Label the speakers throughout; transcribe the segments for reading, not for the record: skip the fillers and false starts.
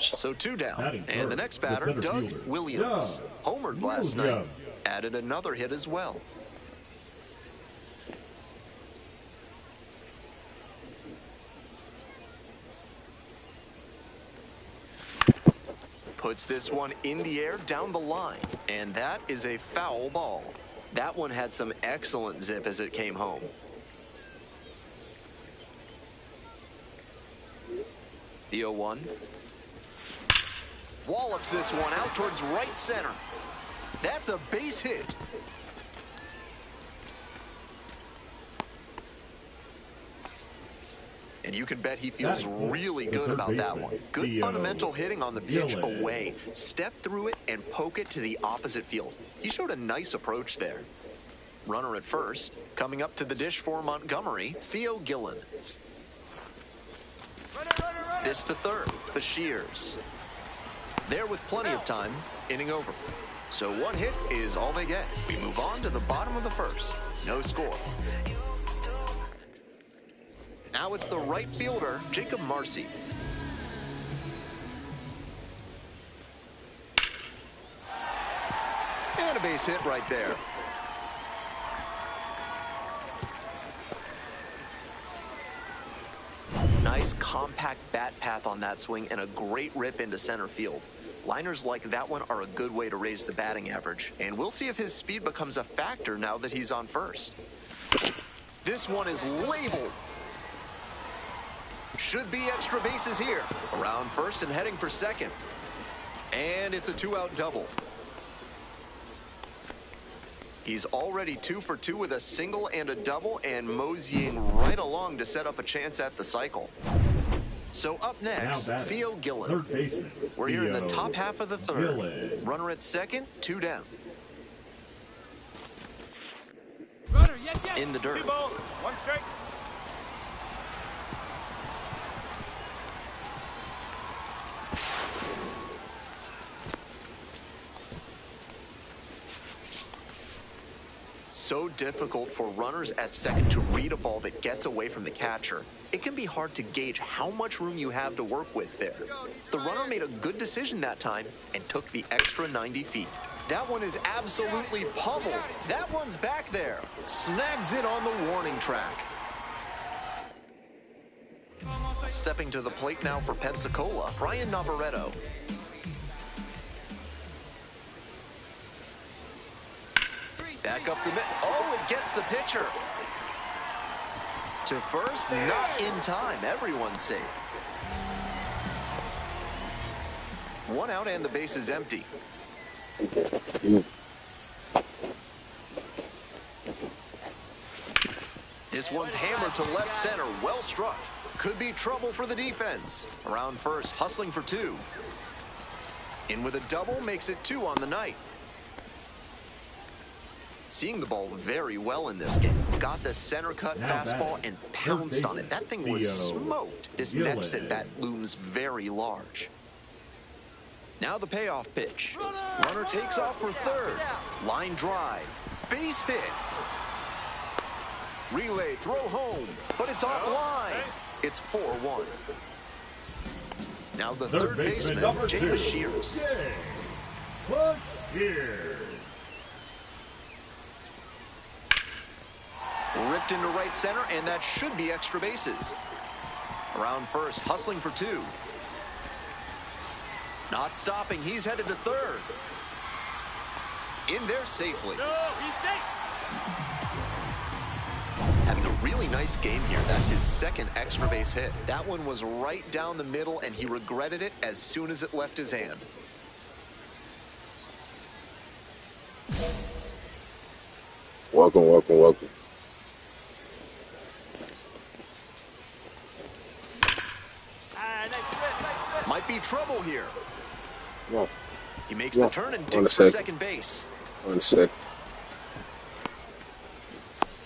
Speaker 1: So 2 down. And the next batter, Doug Williams. Homered last night. Added another hit as well. Puts this one in the air down the line. And that is a foul ball. That one had some excellent zip as it came home. The 0-1. Wallops this one out towards right center. That's a base hit. And you can bet he feels really good about that one. Good fundamental hitting on the pitch away. Step through it and poke it to the opposite field. He showed a nice approach there. Runner at first. Coming up to the dish for Montgomery, Theo Gillen. This to third, Bashirs. There with plenty of time, inning over. So 1 hit is all they get. We move on to the bottom of the first. No score. Now it's the right fielder, Jacob Marcy. And a base hit right there. Nice compact bat path on that swing and a great rip into center field. Liners like that one are a good way to raise the batting average, and we'll see if his speed becomes a factor now that he's on first. This one is labeled. Should be extra bases here. Around first and heading for second. And it's a 2-out double. He's already 2 for 2 with a single and a double, and moseying right along to set up a chance at the cycle. So up next, Theo Gillen. We're here in the top half of the third. Runner at second, 2 down. In the dirt.
Speaker 2: 1 strike.
Speaker 1: So difficult for runners at second to read a ball that gets away from the catcher. It can be hard to gauge how much room you have to work with there. The runner made a good decision that time and took the extra 90 feet. That one is absolutely pummeled. That one's back there. Snags it on the warning track. Stepping to the plate now for Pensacola, Brian Navarretto. Back up the mid. Oh, it gets the pitcher. To first, not in time. Everyone's safe. 1 out and the base is empty. This one's hammered to left center. Well struck. Could be trouble for the defense. Around first, hustling for 2. In with a double makes it 2 on the night. Seeing the ball very well in this game. Got the center cut fastball and pounced on it. That thing was smoked. This next at bat looms very large. Now the payoff pitch. Runner takes off for third. Line drive. Base hit. Relay throw home. But it's offline. It's 4-1. Now the third baseman, Jay Bashirs. Ripped into right center, and that should be extra bases. Around first, hustling for 2. Not stopping, he's headed to third. In there safely.
Speaker 2: No, he's safe.
Speaker 1: Having a really nice game here. That's his second extra base hit. That one was right down the middle, and he regretted it as soon as it left his hand.
Speaker 3: Welcome, welcome, welcome.
Speaker 1: Might be trouble here.
Speaker 3: No.
Speaker 1: He makes the turn and digs for second base.
Speaker 3: 1 second.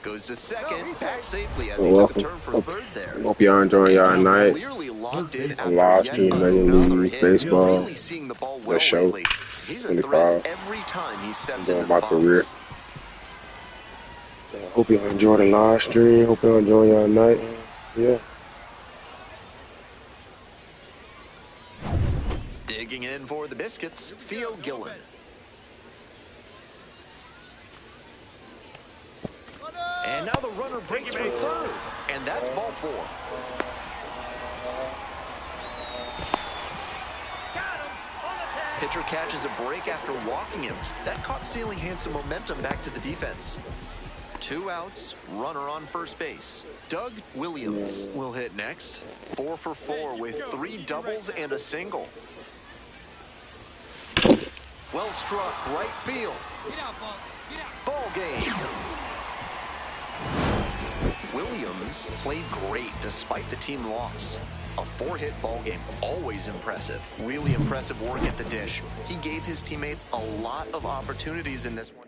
Speaker 1: Goes to second, back safely as he took a turn for third there.
Speaker 3: Hope y'all enjoying y'all night.
Speaker 1: Clearly locked in
Speaker 3: I'm live streaming Major League Baseball.
Speaker 1: Really seeing the ball well
Speaker 3: The show.
Speaker 1: lately. He's a
Speaker 3: 25.
Speaker 1: threat every time he steps into the
Speaker 3: my
Speaker 1: box.
Speaker 3: career. Hope y'all enjoy the live stream. Hope y'all enjoy y'all night. Yeah.
Speaker 1: Digging in for the Biscuits, Theo Gillen. And now the runner breaks for third, and that's ball 4. Pitcher catches a break after walking him. That caught Stealing hands some momentum back to the defense. 2 outs, runner on first base. Doug Williams will hit next. 4 for 4 with 3 doubles and a single. Well struck, right field. Ball game. Williams played great despite the team loss. A 4-hit ball game, always impressive. Really impressive work at the dish. He gave his teammates a lot of opportunities in this one.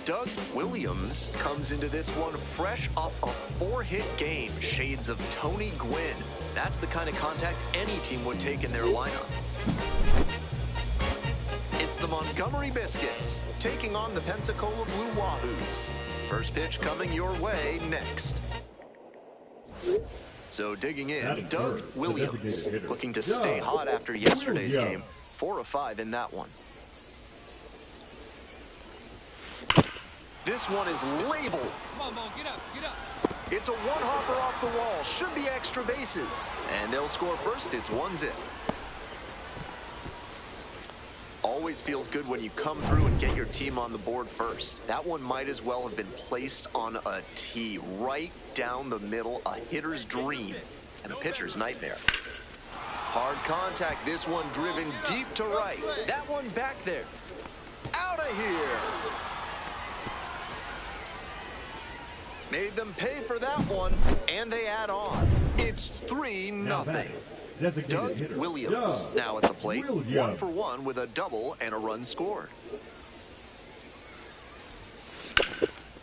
Speaker 1: Doug Williams comes into this one fresh off a 4-hit game. Shades of Tony Gwynn. That's the kind of contact any team would take in their lineup. It's the Montgomery Biscuits taking on the Pensacola Blue Wahoos. First pitch coming your way next. So digging in, Doug Williams looking to stay hot after yesterday's game. 4 of 5 in that one. This one is labeled.
Speaker 2: Come on, Mo, get up, get up.
Speaker 1: It's a one-hopper off the wall. Should be extra bases. And they'll score first. It's 1-0. Always feels good when you come through and get your team on the board first. That one might as well have been placed on a tee right down the middle, a hitter's dream and a pitcher's nightmare. Hard contact, this one driven deep to right. That one back there. Out of here. Made them pay for that one, and they add on. It's 3-0. Doug Williams now at the plate, 1 for 1 with a double and a run scored.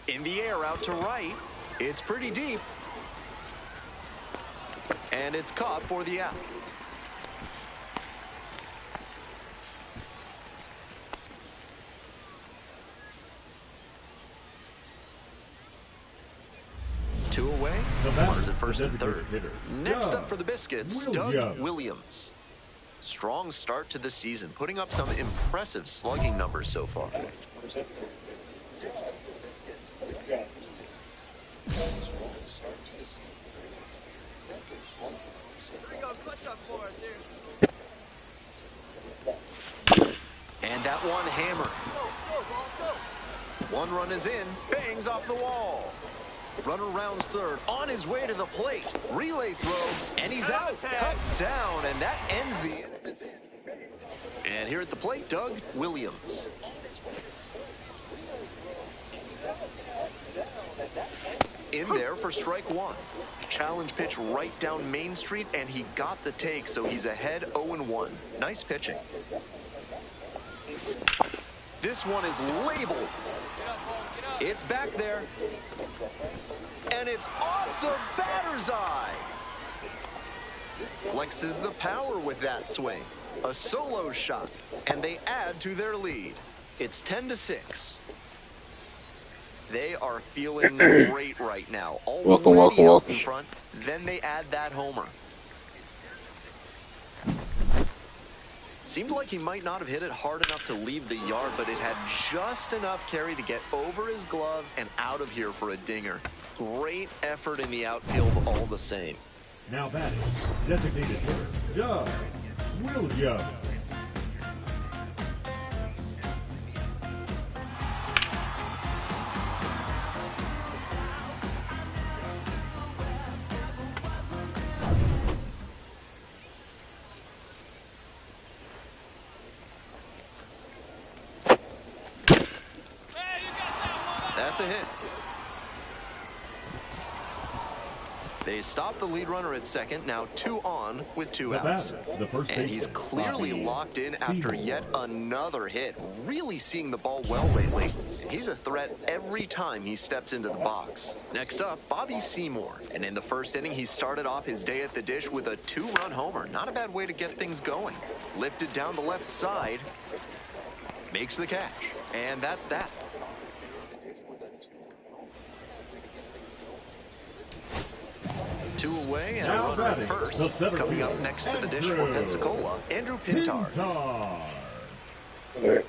Speaker 1: In the air out to right, it's pretty deep. And it's caught for the out. Two away, runners at first and third. Next up for the Biscuits, Doug Williams. Strong start to the season, putting up some impressive slugging numbers so far. And that one hammered. One run is in, bangs off the wall. Runner rounds third, on his way to the plate. Relay throw, and he's out. Cut down, and that ends the inning. And here at the plate, Doug Williams. In there for strike 1. Challenge pitch right down Main Street, and he got the take, so he's ahead 0-1. Nice pitching. This one is labeled. It's back there. And it's off the batter's eye. Flexes the power with that swing. A solo shot, and they add to their lead. It's 10-6. They are feeling great right now. Already out in front, then they add that homer. Seemed like he might not have hit it hard enough to leave the yard, but it had just enough carry to get over his glove and out of here for a dinger. Great effort in the outfield all the same.
Speaker 4: Now batting, designated hitter, Doug Williams.
Speaker 1: That's a hit. They stop the lead runner at second, now 2 on with 2 outs. And he's clearly locked in after yet another hit. Really seeing the ball well lately. He's a threat every time he steps into the box. Next up, Bobby Seymour. And in the first inning, he started off his day at the dish with a 2-run homer. Not a bad way to get things going. Lifted down the left side. Makes the catch. And that's that. Two away and a
Speaker 4: Now
Speaker 1: runner at
Speaker 4: batting,
Speaker 1: first.
Speaker 4: the center
Speaker 1: Coming up
Speaker 4: fielder,
Speaker 1: next to the dish for Pensacola, Andrew Pintar.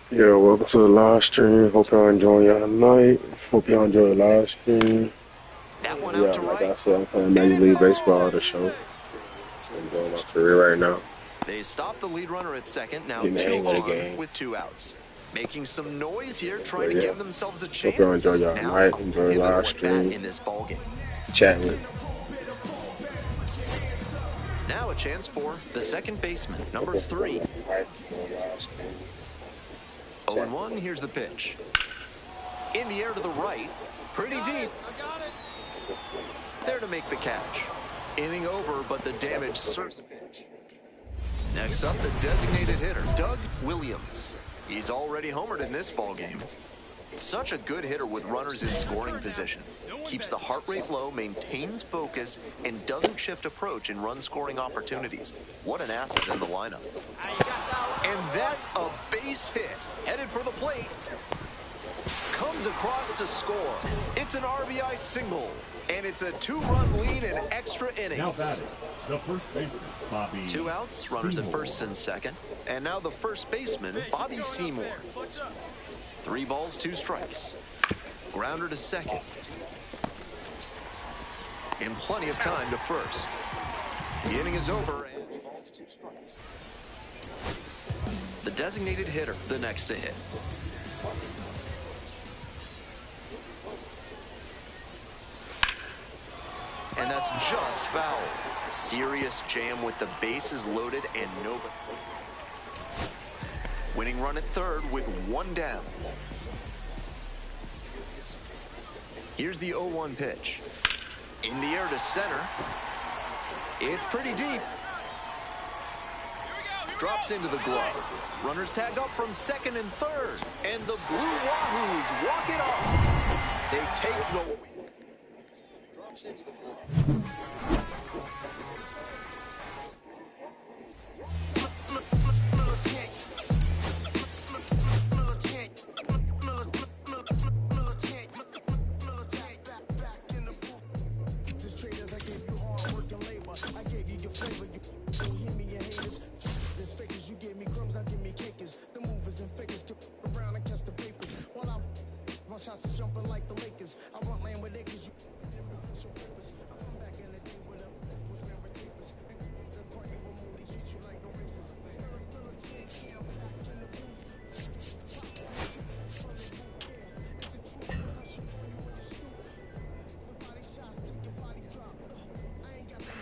Speaker 3: Yeah, welcome to the live stream. Hope y'all enjoying y'all night. Hope y'all enjoy the live stream.
Speaker 1: That one
Speaker 3: Yeah,
Speaker 1: out to
Speaker 3: like I
Speaker 1: right.
Speaker 3: said, I'm playing Major League Baseball the show. So I'm doing my career right now.
Speaker 1: They stop the lead runner at second. Now
Speaker 3: Getting the
Speaker 1: 2
Speaker 3: hang of the
Speaker 1: on
Speaker 3: game.
Speaker 1: with 2 outs. Making some noise here, trying
Speaker 3: But
Speaker 1: to
Speaker 3: yeah,
Speaker 1: give themselves a
Speaker 3: hope y'all
Speaker 1: chance.
Speaker 3: enjoy y'all
Speaker 1: Now,
Speaker 3: night. Enjoy the
Speaker 1: pivotal
Speaker 3: live
Speaker 1: at bat
Speaker 3: stream.
Speaker 1: in this ballgame.
Speaker 3: Chat with me.
Speaker 1: Now a chance for the second baseman, number 3. 0-1, here's the pitch. In the air to the right, pretty deep. There to make the catch. Inning over, but the damage certainly. Next up, the designated hitter, Doug Williams. He's already homered in this ballgame. Such a good hitter with runners in scoring position. Keeps the heart rate low, maintains focus, and doesn't shift approach in run-scoring opportunities. What an asset in the lineup. And that's a base hit. Headed for the plate. Comes across to score. It's an RBI single. And it's a 2-run lead in extra innings.
Speaker 4: Now batting, the first baseman, Bobby
Speaker 1: 2 outs, runners
Speaker 4: Seymour.
Speaker 1: at first and second. And now the first baseman, Bobby Seymour. 3 balls, 2 strikes. Grounder to second. And plenty of time to first. The inning is over. And the designated hitter, the next to hit. And that's just foul. Serious jam with the bases loaded and nobody. Winning run at third with 1 down. Here's the 0-1 pitch. In the air to center. It's pretty deep. Drops into the glove. Runners tag up from second and third. And the Blue Wahoos walk it off. They take the win. Drops into the glove.
Speaker 2: Shots is jumping like the Lakers. I want land with acres. You papers. I'm from back in the day with memory papers. The court you will moody, treat you like a racist. Military camp back in the booth. It's a true crush on you when you stoop. The body shots till your body drop. I ain't got that.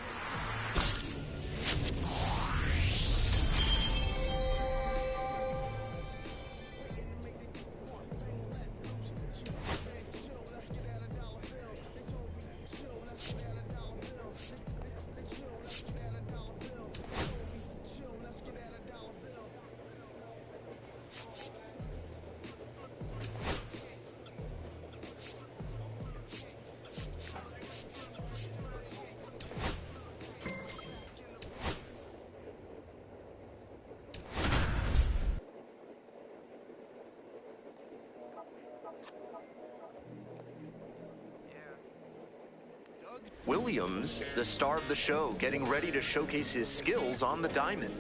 Speaker 1: Williams, the star of the show, getting ready to showcase his skills on the diamond.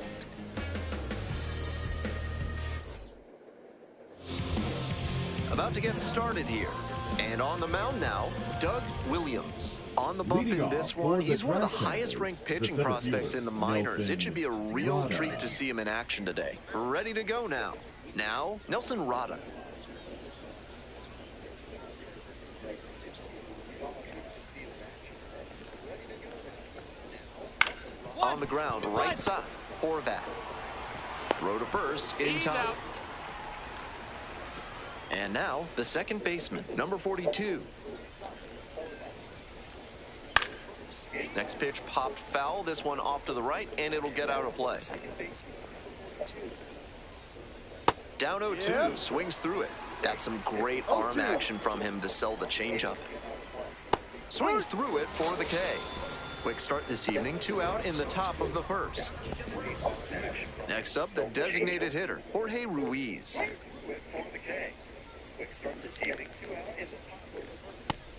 Speaker 1: About to get started here. And on the mound now, Doug Williams. On the bump in this one, he's one of the highest-ranked pitching prospects in the minors. It should be a real treat to see him in action today. Ready to go now. Now, Nelson Rada. On the ground, right side, Horvat. Throw to first, in time. And now, the second baseman, number 42. Next pitch popped foul, this one off to the right, and it'll get out of play. Down 0-2, swings through it. That's some great arm action from him to sell the changeup. Swings through it for the K. Quick start this evening, 2 out in the top of the first. Next up, the designated hitter, Jorge Ruiz.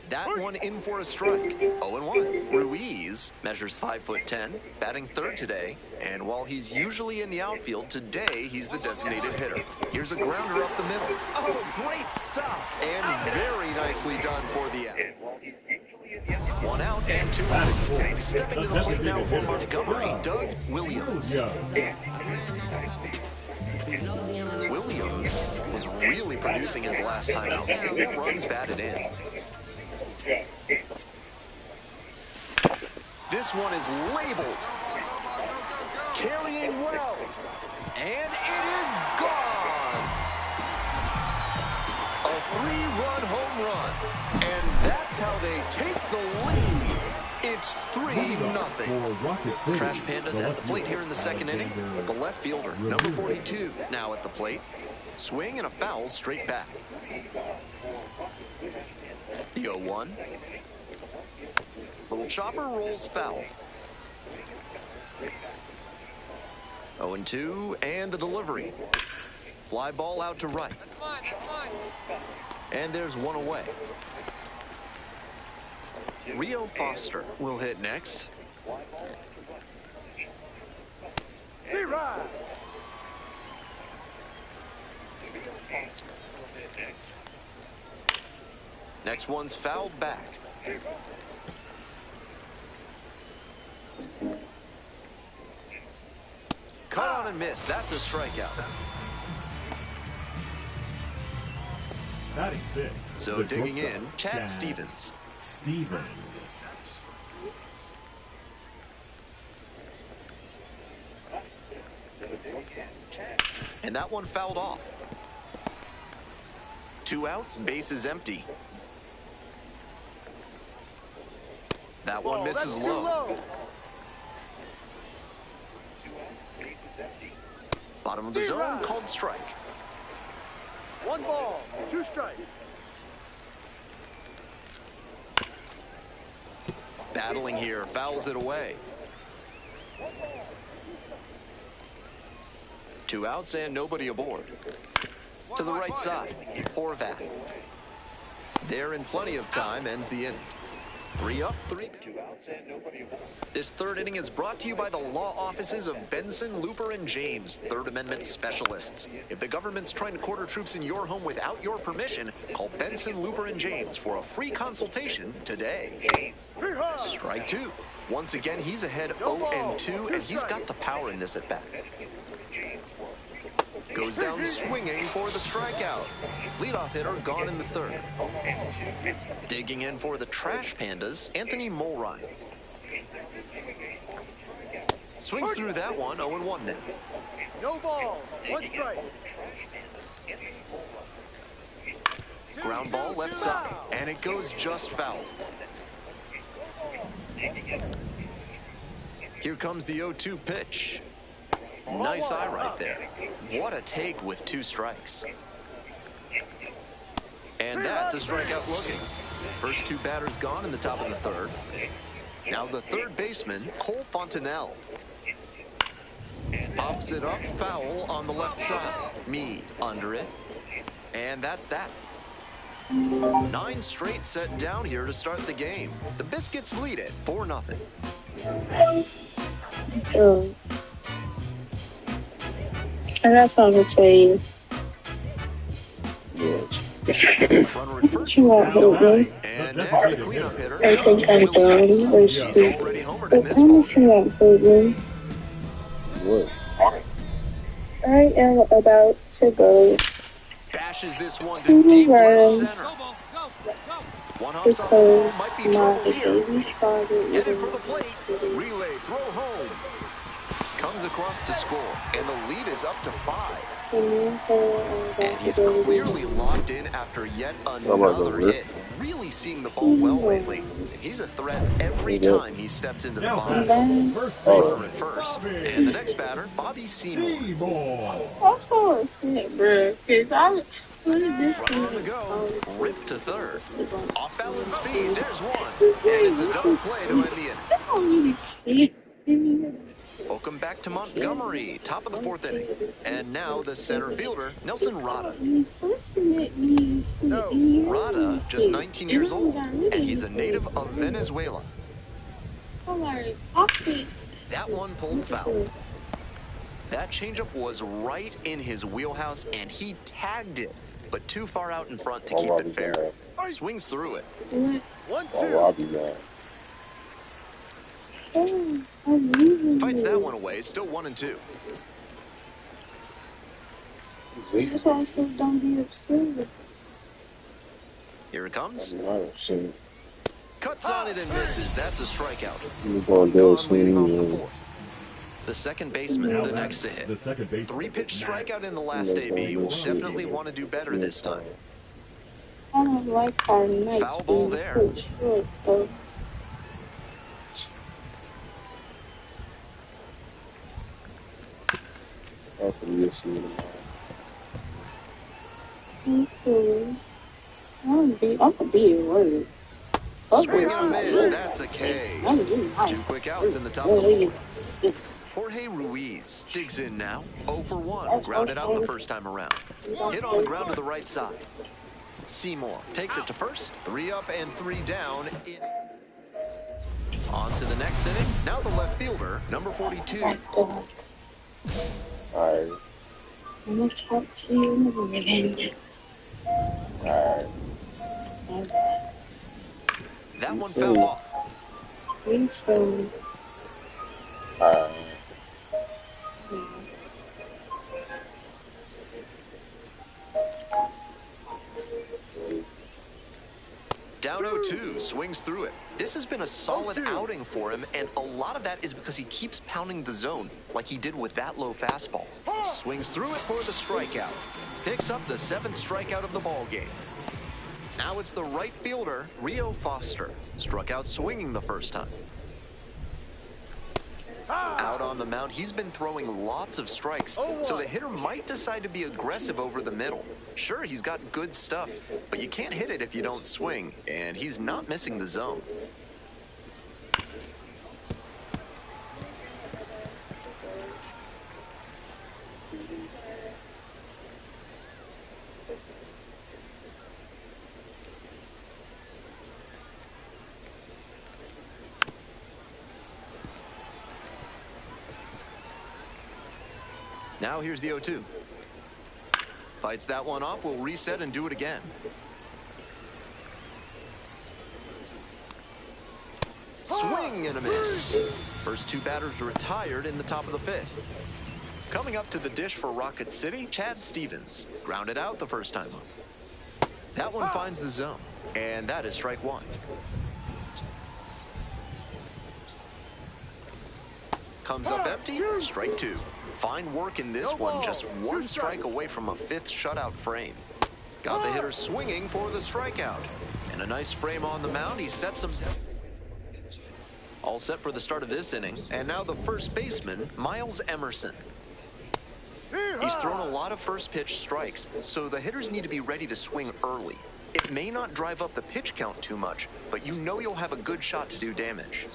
Speaker 1: That one in for a strike. 0-1. Ruiz measures 5'10", batting third today. And while he's usually in the outfield, today he's the designated hitter. Here's a grounder up the middle. Oh, great stop. And very nicely done for the out. 1 out and 2 out. Stepping to the plate now for Montgomery, Doug Williams. Williams was really producing his last time out. 4 runs batted in. This one is labeled. Carrying well. And it is gone. A 3-run home run. And that's how they take the lead. It's 3-0. Trash Pandas at the plate here in the second inning. The left fielder, number 42, now at the plate. Swing and a foul straight back. The 0-1. Little chopper rolls foul. 0-2, and the delivery. Fly ball out to right. That's mine. And there's one away. Rio Foster will hit next. Next one's fouled back. Cut on and miss. That's a strikeout. So digging in, Chad Stevens. And that one fouled off. 2 outs, bases empty. That one misses low. Bottom of the zone, called strike.
Speaker 5: 1 ball, 2 strikes.
Speaker 1: Battling here, fouls it away. 2 outs and nobody aboard. To the right side, Horvat. There in plenty of time, ends the inning. 3 up, 3. 2 outs and nobody aboard. This third inning is brought to you by the law offices of Benson, Looper, and James, Third Amendment specialists. If the government's trying to quarter troops in your home without your permission, call Benson, Looper, and James for a free consultation today. Strike 2. Once again, he's ahead 0-2, and he's got the power in this at bat. Goes down swinging for the strikeout. Leadoff hitter gone in the third. Digging in for the Trash Pandas, Anthony Mulrine. Swings through that one, 0-1 now.
Speaker 5: No ball, 1 strike.
Speaker 1: Ground ball left side, and it goes just foul. Here comes the 0-2 pitch. Nice eye right there. What a take with 2 strikes. And that's a strikeout looking. First 2 batters gone in the top of the third. Now the third baseman, Cole Fontenelle. Pops it up, foul on the left side. Mead under it. And that's that. 9 straight set down here to start the game. The Biscuits lead it 4-0.
Speaker 6: I got something to tell you.
Speaker 1: Runner at first.
Speaker 6: You want to hit me?
Speaker 1: And next, the cleanup hitter.
Speaker 6: I think I'm done. Or
Speaker 1: He's
Speaker 6: speak.
Speaker 1: already homered
Speaker 6: But
Speaker 1: in this
Speaker 6: I'm
Speaker 1: ball
Speaker 6: just not hit me.
Speaker 3: What?
Speaker 6: I am about to go
Speaker 1: Bashes this one
Speaker 6: to
Speaker 1: to deep left
Speaker 6: run
Speaker 1: center. One hops off the ball, might be
Speaker 6: because
Speaker 1: trouble
Speaker 6: my
Speaker 1: here.
Speaker 6: baby's father is
Speaker 1: Headed for the plate. Relay, throw home. Comes across to score, and the lead is up to 5. And he's clearly locked in after yet another hit. Really seeing the ball well lately. And he's a threat every time he steps into the box. Runner at first. And the next batter, Bobby Seymour.
Speaker 6: Also a snake, bro. Because I what is this
Speaker 1: Runner on the go. Rip to third. Off balance speed. There's one. And it's a double play to end the inning.
Speaker 6: I don't really care.
Speaker 1: Welcome back to Montgomery, top of the 4th inning. And now the center fielder, Nelson Rada.
Speaker 6: So
Speaker 1: Rada, just 19 years old, and he's a native of Venezuela. That one pulled foul. That changeup was right in his wheelhouse, and he tagged it, but too far out in front to keep it fair. Swings through it.
Speaker 5: 1-2.
Speaker 1: Fights that one away, still 1-2.
Speaker 6: That's why I said don't be upset.
Speaker 1: Here it comes.
Speaker 3: So,
Speaker 1: Cuts on it and misses. That's a strikeout.
Speaker 3: we're going to
Speaker 1: Gone
Speaker 3: do
Speaker 1: leading off the
Speaker 3: swing.
Speaker 1: fourth. The second baseman,
Speaker 4: Now
Speaker 1: the
Speaker 4: back,
Speaker 1: next to hit.
Speaker 4: the second baseman.
Speaker 1: 3-pitch
Speaker 4: Matt.
Speaker 1: strikeout in the last AB. Will definitely want to do better this time.
Speaker 6: I don't like our nights
Speaker 1: Foul ball
Speaker 6: being
Speaker 1: there.
Speaker 6: cut short, though.
Speaker 3: Hopefully you'll see it tomorrow.
Speaker 6: Okay. I'm gonna be at work.
Speaker 1: Swing and a miss. That's a K. Two quick outs in the top of the fourth. Jorge Ruiz digs in now. 0 for 1. Grounded out the first time around. Hit on the ground to the right side. Seymour takes it to first. 3 up and 3 down. On to the next inning. Now the left fielder, number 42.
Speaker 3: All right.
Speaker 6: I'm gonna talk to you in the morning.
Speaker 3: All right.
Speaker 1: That one fouled off.
Speaker 6: Me too.
Speaker 3: All right.
Speaker 1: Down 0-2, swings through it. This has been a solid
Speaker 5: 0-2.
Speaker 1: outing for him, and a lot of that is because he keeps pounding the zone, like he did with that low fastball. Swings through it for the strikeout. Picks up the 7th strikeout of the ball game. Now it's the right fielder, Rio Foster. Struck out swinging the first time. Out on the mound, he's been throwing lots of strikes, so the hitter might decide to be aggressive over the middle. Sure, he's got good stuff, but you can't hit it if you don't swing, and he's not missing the zone. Now here's the 0-2. Fights that one off, will reset and do it again. Swing and a miss. First 2 batters retired in the top of the 5th. Coming up to the dish for Rocket City, Chad Stevens. Grounded out the first time up. That one finds the zone, and that is strike 1. Comes up empty, strike 2. Fine work in this one, just 1 strike away from a 5th shutout frame. Got the hitter swinging for the strikeout. And a nice frame on the mound, he sets him. All set for the start of this inning, and now the first baseman, Miles Emerson. He's thrown a lot of first pitch strikes, so the hitters need to be ready to swing early. It may not drive up the pitch count too much, but you know you'll have a good shot to do damage.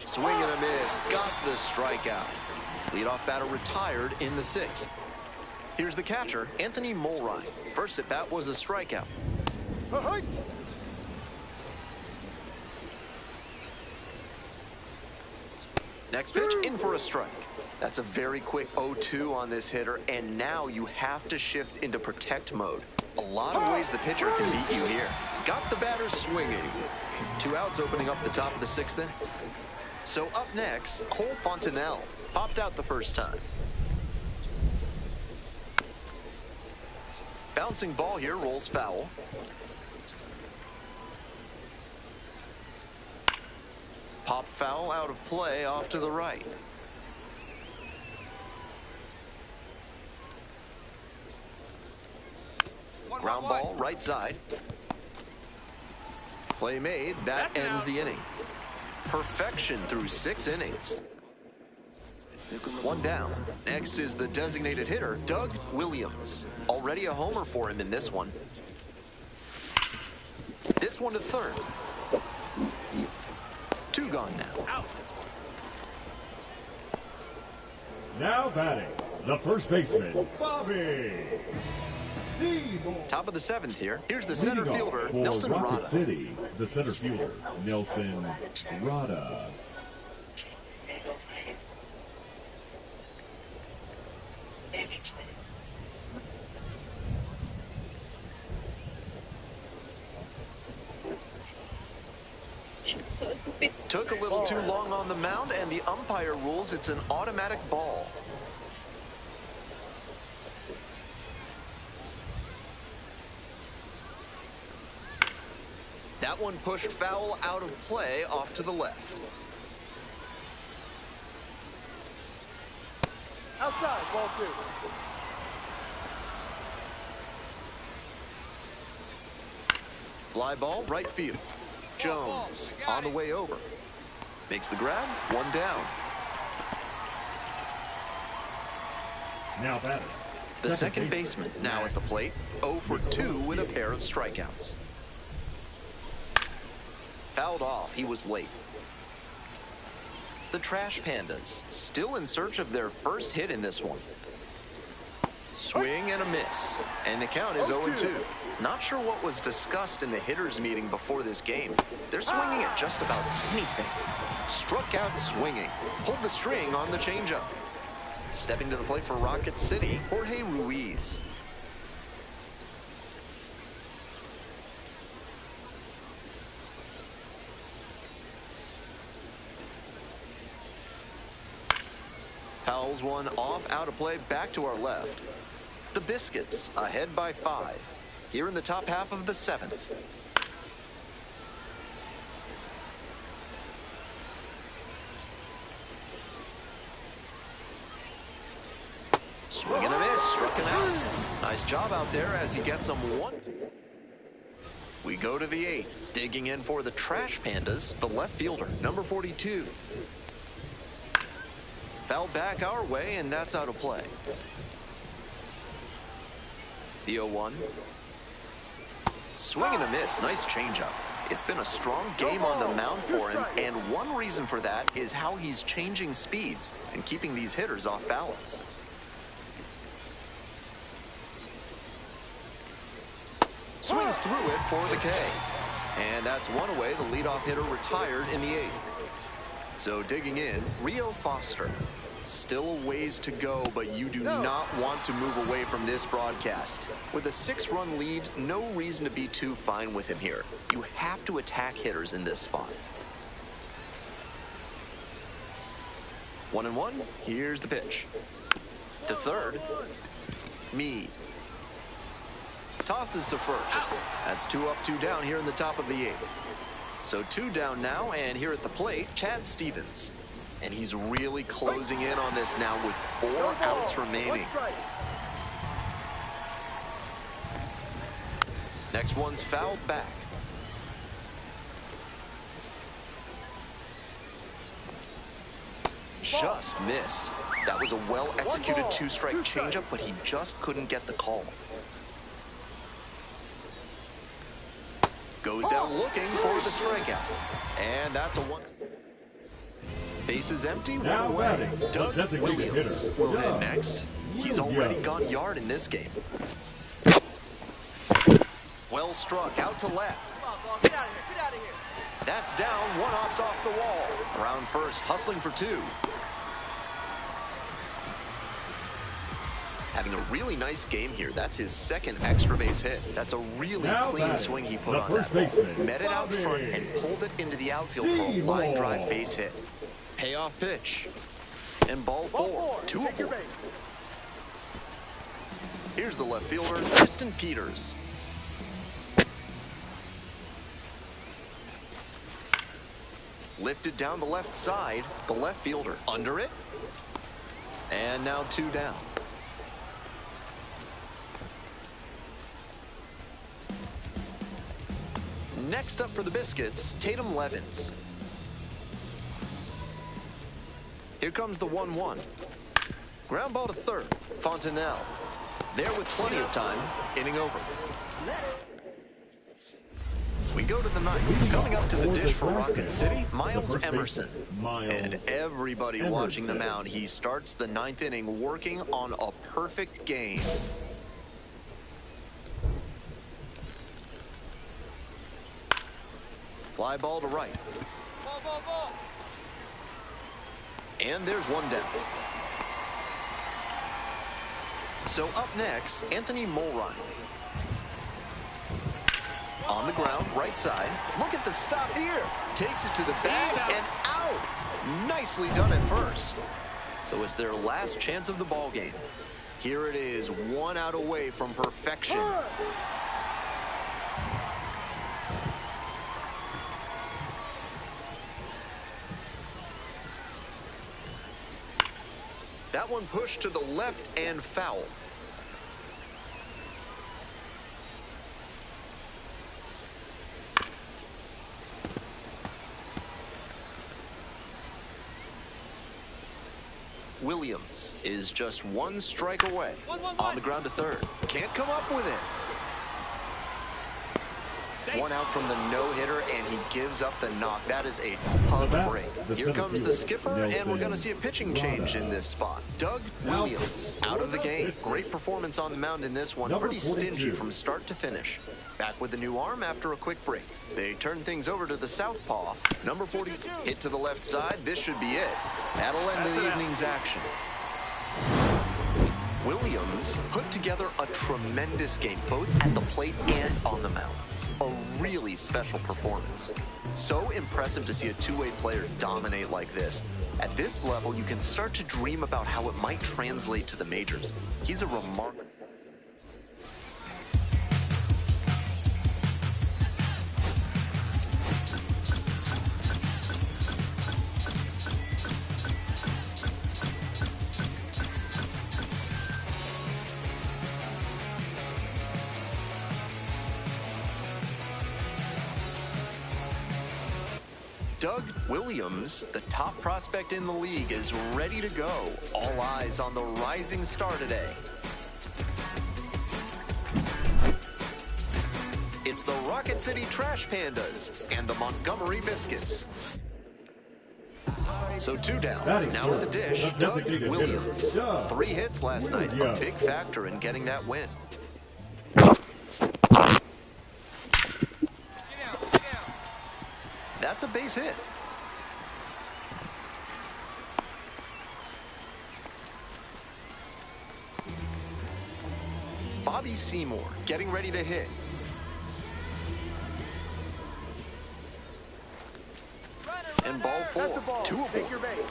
Speaker 1: Swing and a miss, got the strikeout. Leadoff batter retired in the 6th. Here's the catcher, Anthony Mulrine. First at bat was a strikeout. Next pitch, in for a strike. That's a very quick 0-2 on this hitter, and now you have to shift into protect mode. A lot of ways the pitcher can beat you here. Got the batter swinging. 2 outs opening up the top of the 6th inning. So up next, Cole Fontenelle. Popped out the first time. Bouncing ball here, rolls foul. Pop foul out of play off to the right. Ground ball, right side. Play made, that ends the inning. Perfection through 6 innings. 1 down. Next is the designated hitter, Doug Williams. Already a homer for him in this one. This one to third. 2 gone now.
Speaker 4: Now batting, the first baseman, Bobby Seymour.
Speaker 1: Top of the 7th here. Here's the center fielder,
Speaker 4: For
Speaker 1: Nelson
Speaker 4: Rocket
Speaker 1: Rada.
Speaker 4: City, the center fielder, Nelson Rada.
Speaker 1: Took a little too long on the mound, and the umpire rules it's an automatic ball. That one pushed foul out of play off to the left.
Speaker 7: Outside, ball 2.
Speaker 1: Fly ball, right field. Jones on the way over. Makes the grab, 1 down.
Speaker 4: Now batting.
Speaker 1: The second baseman now at the plate, 0 for 2 with a pair of strikeouts. Fouled off, he was late. The Trash Pandas still in search of their first hit in this one. Swing and a miss, and the count is 0-2. Not sure what was discussed in the hitters meeting before this game. They're swinging at just about anything. Struck out swinging, pulled the string on the changeup. Stepping to the plate for Rocket City, Jorge Ruiz. Fouls one off, out of play, back to our left. The Biscuits ahead by 5. Here in the top half of the 7th. Swing and a miss, struck him out. Nice job out there as he gets him 1. We go to the 8th. Digging in for the Trash Pandas, the left fielder, number 42. Fouled back our way, and that's out of play. The 0-1. Swing and a miss, nice changeup. It's been a strong game on the mound for him, and one reason for that is how he's changing speeds and keeping these hitters off balance. Swings through it for the K. And that's one away. The leadoff hitter retired in the 8th. So digging in, Rio Foster. Still a ways to go, but you do not want to move away from this broadcast. With a 6-run lead, no reason to be too fine with him here. You have to attack hitters in this spot. 1-1, here's the pitch. To third, Meade. Tosses to first. That's 2 up, 2 down here in the top of the 8th. So 2 down now, and here at the plate, Chad Stevens. And he's really closing in on this now with 4 outs remaining. Next one's fouled back. Just missed. That was a well-executed 2-strike changeup, but he just couldn't get the call. Goes down looking for the strikeout. And that's a 1. Bases empty, 1 away. Doug Williams will hit next. He's already gone yard in this game. Well struck, out to left.
Speaker 7: Come on, ball. Get out of here. Get out of here.
Speaker 1: That's down, 1 op's off the wall. Around first, hustling for 2. Having a really nice game here. That's his 2nd extra base hit. That's a really clean swing he put on that ball. Met it out front and pulled it into the outfield for a line drive base hit. Payoff pitch. And ball 4, 2 aboard. Here's the left fielder, Tristan Peters. Lifted down the left side, the left fielder under it. And now 2 down. Next up for the Biscuits, Tatum Levins. Here comes the 1-1. Ground ball to third, Fontenelle. There with plenty of time, inning over. We go to the ninth. Coming up to the dish for Rocket City, Miles Emerson. And everybody watching the mound, he starts the ninth inning working on a perfect game. Fly ball to right.
Speaker 7: Ball.
Speaker 1: And there's one down. So up next, Anthony Mulrine. On the ground, right side. Look at the stop here. Takes it to the bag and out. Nicely done at first. So it's their last chance of the ball game. Here it is, 1 out away from perfection. That one pushed to the left and foul. Williams is just 1 strike away. On the ground to third. Can't come up with it. 1 out from the no-hitter, and he gives up the knock. That is a tough break. Here comes the skipper, and we're going to see a pitching change in this spot. Doug Williams out of the game. Great performance on the mound in this one. Pretty stingy from start to finish. Back with the new arm after a quick break. They turn things over to the southpaw. Number 40 hit to the left side. This should be it. That'll end the evening's action. Williams put together a tremendous game, both at the plate and on the mound. A really special performance. So impressive to see a two-way player dominate like this. At this level, you can start to dream about how it might translate to the majors. He's a remarkable... Doug Williams, the top prospect in the league, is ready to go. All eyes on the rising star today. It's the Rocket City Trash Pandas and the Montgomery Biscuits. So 2 down. Now at the dish, Doug Williams. 3 hits last night, a big factor in getting that win. That's a base hit. Bobby Seymour getting ready to hit. And ball 4. 2 aboard.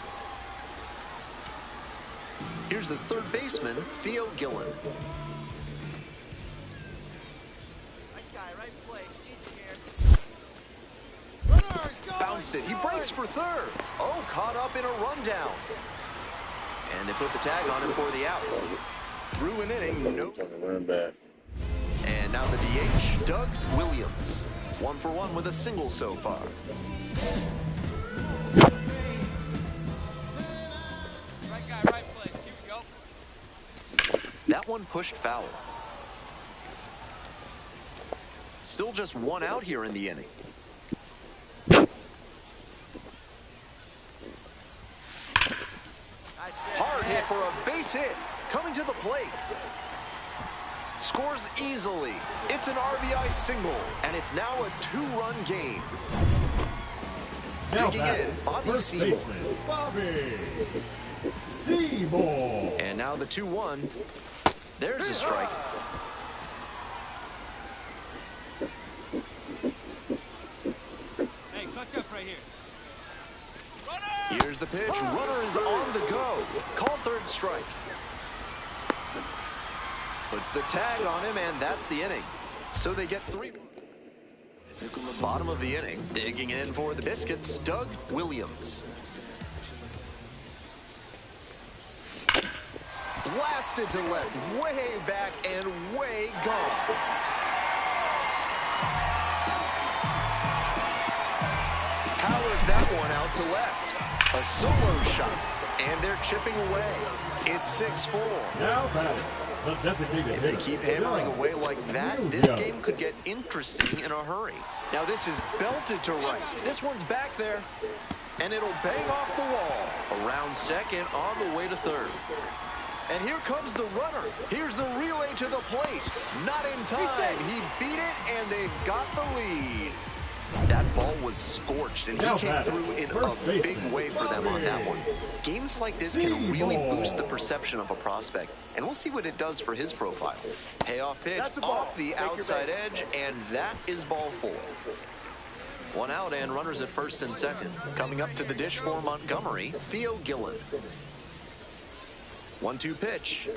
Speaker 1: Here's the third baseman, Theo Gillen. Bounced it. He breaks for third. Oh, caught up in a rundown. And they put the tag on him for the out. Through an inning, no. And now the DH, Doug Williams. 1 for 1 with a single so far.
Speaker 7: Right guy, right place. Here we go.
Speaker 1: That one pushed foul. Still just 1 out here in the inning. Hard hit for a base hit. Coming to the plate. Scores easily. It's an RBI single, and it's now a 2-run game. Digging in, Bobby Seymour. And now the 2-1. There's a strike.
Speaker 7: Hey, clutch up right here.
Speaker 1: Here's the pitch. Runner is on the go. Call third strike. Puts the tag on him, and that's the inning. So they get 3. Bottom of the inning. Digging in for the Biscuits, Doug Williams. Blasted to left, way back and way gone. Powers that one out to left. A solo shot, and they're chipping away. It's 6-4.
Speaker 4: Now batting, The designated
Speaker 1: If they
Speaker 4: hitter,
Speaker 1: keep hammering
Speaker 4: Doug
Speaker 1: away like that, this
Speaker 4: Williams.
Speaker 1: game could get interesting in a hurry. Now this is belted to right. This one's back there, and it'll bang off the wall. Around second, on the way to third. And here comes the runner. Here's the relay to the plate. Not in time. He beat it, and they've got the lead. That ball was scorched, and he came through in a big way for them on that one. Games like this can really boost the perception of a prospect, and we'll see what it does for his profile. Payoff pitch off the outside edge, and that is ball 4. One out and runners at first and second. Coming up to the dish for Montgomery, Theo Gillen. 1-2 pitch.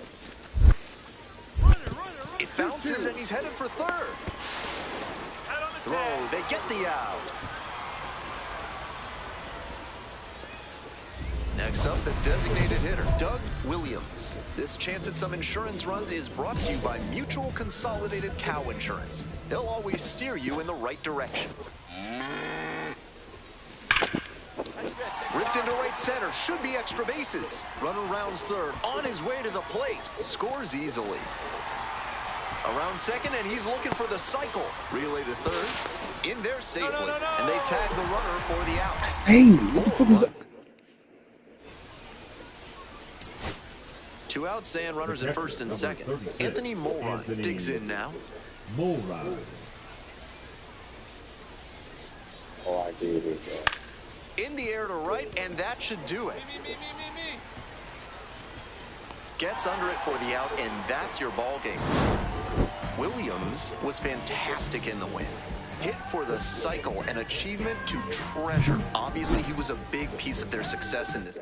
Speaker 1: It bounces, and he's headed for third. Throw, they get the out. Next up, the designated hitter, Doug Williams. This chance at some insurance runs is brought to you by Mutual Consolidated Cow Insurance. They'll always steer you in the right direction. Ripped into right center, should be extra bases. Runner rounds third, on his way to the plate. Scores easily. Around second, and he's looking for the cycle. Relay to third, in there safely. And they tag the runner for the out.
Speaker 3: Hey, what the fuck is that?
Speaker 1: 2 outs and runners at first and second. Anthony Mulrine digs in now.
Speaker 4: Mulrine.
Speaker 5: All I did is
Speaker 1: In the air to right, and that should do it.
Speaker 7: Me.
Speaker 1: Gets under it for the out, and that's your ball game. Williams was fantastic in the win. Hit for the cycle, an achievement to treasure. Obviously, he was a big piece of their success in this.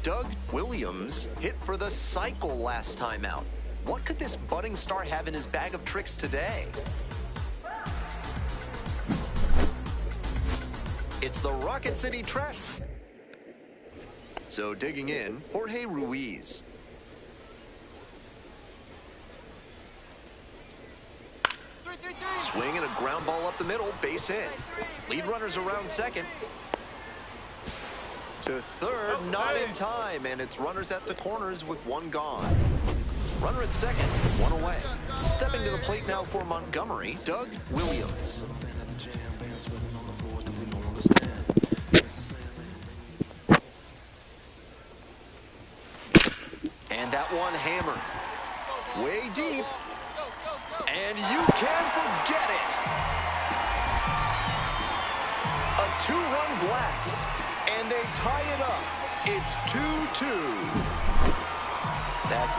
Speaker 1: Doug Williams hit for the cycle last time out. What could this budding star have in his bag of tricks today? It's the Rocket City Trash. So digging in, Jorge Ruiz. Swing and a ground ball up the middle, base hit. Lead runners around second. To third, not in time, and it's runners at the corners with one gone. Runner at second, one away. Stepping to the plate now for Montgomery, Doug Williams. And that one hammered. Way deep. And you can forget it. A 2-run blast. And they tie it up. It's 2-2. That's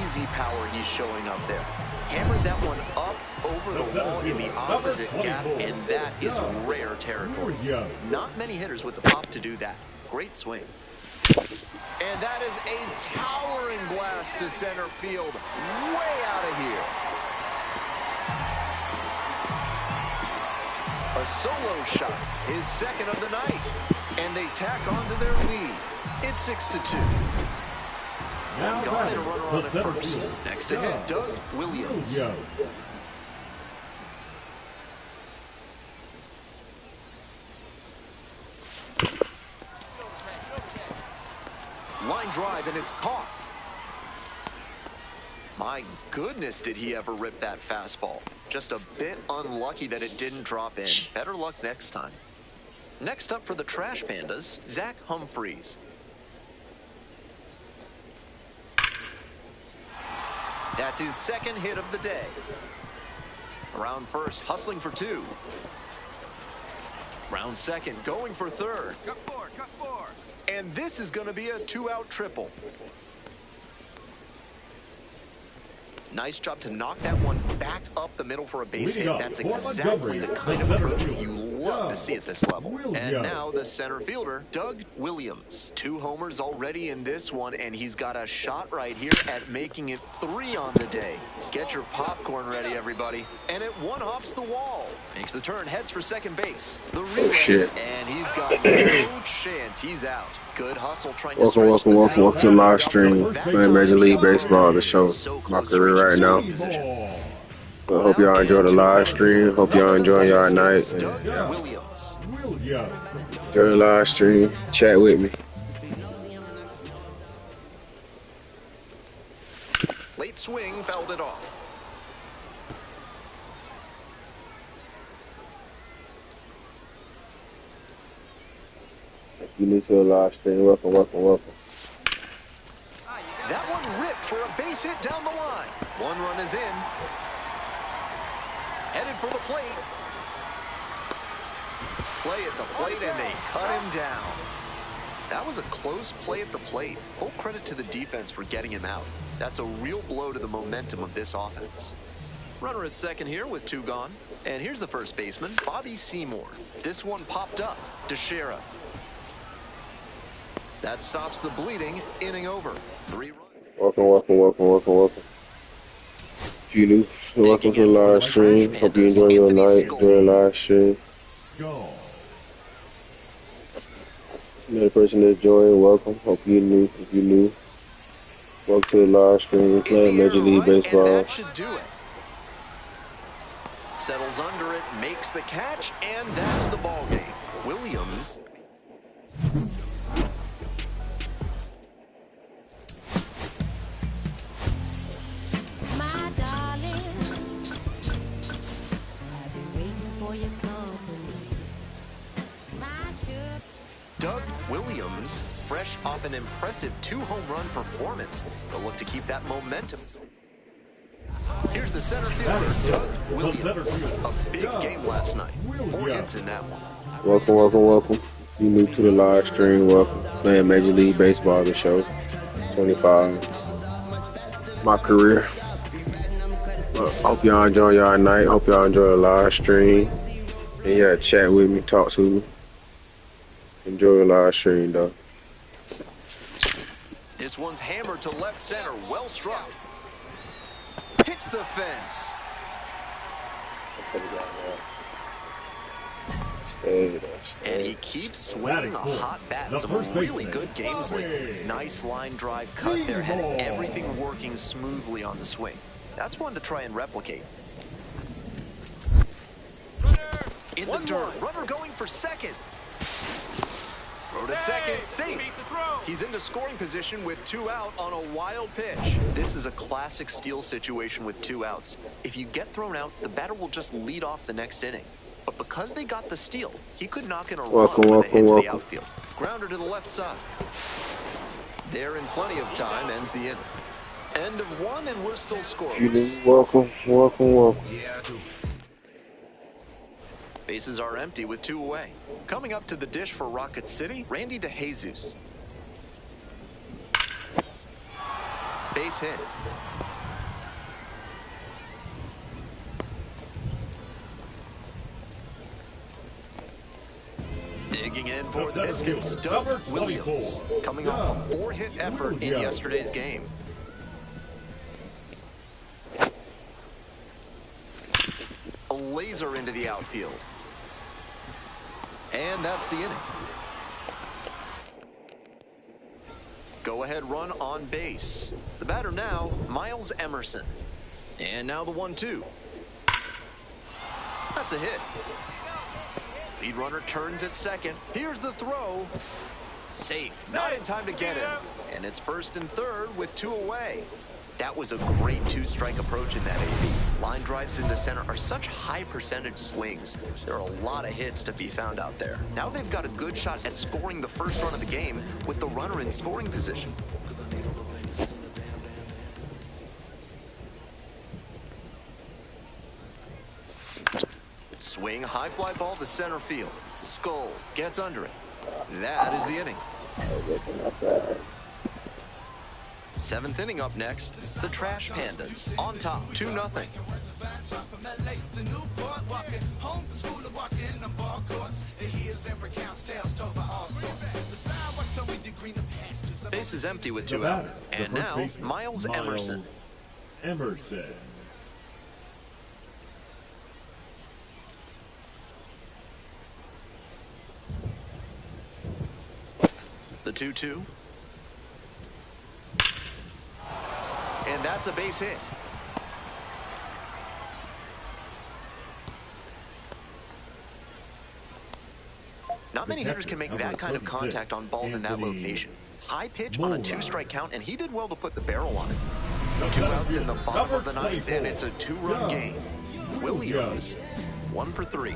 Speaker 1: easy power he's showing up there. Hammered that one up over the wall in the opposite gap, and that is rare territory. Not many hitters with the pop to do that. Great swing. And that is a towering blast to center field, way out of here. A solo shot, his second of the night. And they tack on to their lead. It's 6-2.
Speaker 4: Now
Speaker 1: Gone and a
Speaker 4: batting,
Speaker 1: runner
Speaker 4: the
Speaker 1: on at
Speaker 4: center
Speaker 1: first.
Speaker 4: fielder,
Speaker 1: Next to him, Doug Williams.
Speaker 4: Yo.
Speaker 1: Line drive, and it's caught. My goodness, did he ever rip that fastball. Just a bit unlucky that it didn't drop in. Better luck next time. Next up for the Trash Pandas, Zach Humphreys. That's his second hit of the day. Around first, hustling for 2. Round second, going for third.
Speaker 2: Cut 4, cut 4.
Speaker 1: And this is going to be a 2-out triple. Nice job to knock that one back up the middle for a base hit. That's exactly the kind of approach you love to see at this level. And now the center fielder, Doug Williams. 2 homers already in this one, and he's got a shot right here at making it 3 on the day. Get your popcorn ready, everybody. And it one-hops the wall. Makes the turn, heads for second base. The relay, and he's got no chance. He's out. Good hustle trying to stretch the
Speaker 3: Welcome to the live stream. Playing Major League Baseball, the show. My career right now. I hope y'all enjoy the live stream. Hope y'all enjoy y'all night.
Speaker 1: Williams.
Speaker 3: Enjoy the live stream. Chat with me.
Speaker 1: Late swing, fouled it off.
Speaker 3: If you new to the live stream, welcome.
Speaker 1: That one ripped for a base hit down the line. 1 run is in. Headed for the plate. Play at the plate, and they cut him down. That was a close play at the plate. Full credit to the defense for getting him out. That's a real blow to the momentum of this offense. Runner at second here with 2 gone. And here's the first baseman, Bobby Seymour. This one popped up. Teixeira. That stops the bleeding. Inning over. 3 runs.
Speaker 3: Welcome. If you new, welcome to the live stream. Hope you enjoy your night. Enjoy the live stream. Another person that joined, welcome. Hope you new. If you new, welcome to the live stream. Playing Major League Baseball.
Speaker 1: And that should do it. Settles under it, makes the catch, and that's the ball game. Williams.
Speaker 8: My darling, I've been waiting for your company. My sugar.
Speaker 1: Doug Williams, fresh off an impressive 2-home run performance. They'll look to keep that momentum. Here's the center fielder, Doug Williams. A big game last night. 4 hits in that one.
Speaker 3: Welcome. If you new to the live stream, welcome. Playing Major League Baseball, the show. 25. My career. Hope y'all enjoy y'all night. Hope y'all enjoy the live stream. And yeah, chat with me, talk to me. Enjoy the live stream, though.
Speaker 1: This one's hammered to left center. Well struck. Hits the fence. And he keeps swinging a hot bat. Some really good games lately. Nice line drive cut there. Had everything working smoothly on the swing. That's one to try and replicate. In the dirt. Runner going for second. Throw to second, safe. He's into scoring position with 2 out on a wild pitch. This is a classic steal situation with 2 outs. If you get thrown out, the batter will just lead off the next inning. But because they got the steal, he could knock in a run with a hit to the outfield. Grounder to the left side. There in plenty of time, ends the inning. End of 1, and we're still scoreless.
Speaker 3: Welcome.
Speaker 2: Yeah, I do.
Speaker 1: Bases are empty with 2 away. Coming up to the dish for Rocket City, Randy DeJesus. Base hit. Digging in for the Biscuits,
Speaker 4: Number
Speaker 1: Doug Williams,
Speaker 4: 24,
Speaker 1: coming off a
Speaker 4: Doug
Speaker 1: 4-hit effort in
Speaker 4: Williams.
Speaker 1: yesterday's game. A laser into the outfield. And that's the inning. Go-ahead run on base. The batter now, Miles Emerson. And now the 1-2. That's a hit. Lead runner turns at second. Here's the throw. Safe. Not in time to get him. And it's first and third with 2 away. That was a great 2-strike approach in that inning. Line drives into center are such high percentage swings. There are a lot of hits to be found out there. Now they've got a good shot at scoring the first run of the game with the runner in scoring position. Swing, high fly ball to center field. Skull gets under it. That is the inning. 7th inning up next. The Trash Pandas on top, 2-0. Base is empty with 2 out. And now, Miles Emerson.
Speaker 4: Emerson.
Speaker 1: The 2-2. And that's a base hit. Not many hitters can make that kind of contact on balls in that location. High pitch on a 2-strike count, and he did well to put the barrel on it. 2 outs in the bottom of the 9th, and it's a 2-run game. Williams, 1 for 3.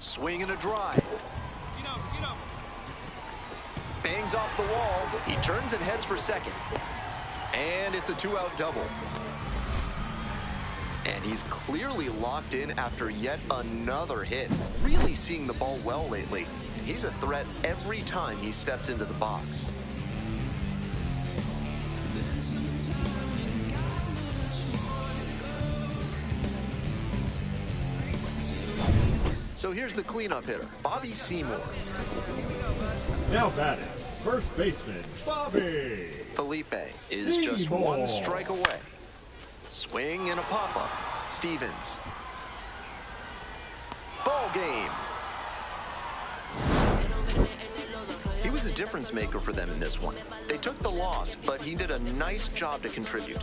Speaker 1: Swing and a drive. Bangs off the wall. He turns and heads for second. And it's a 2-out double. And he's clearly locked in after yet another hit. Really seeing the ball well lately. And he's a threat every time he steps into the box. So here's the cleanup hitter, Bobby Seymour.
Speaker 4: Now batting, first baseman, Bobby.
Speaker 1: Felipe is just
Speaker 4: Seymour.
Speaker 1: 1 strike away. Swing and a pop-up. Stevens. Ball game. He was a difference maker for them in this one. They took the loss, but he did a nice job to contribute.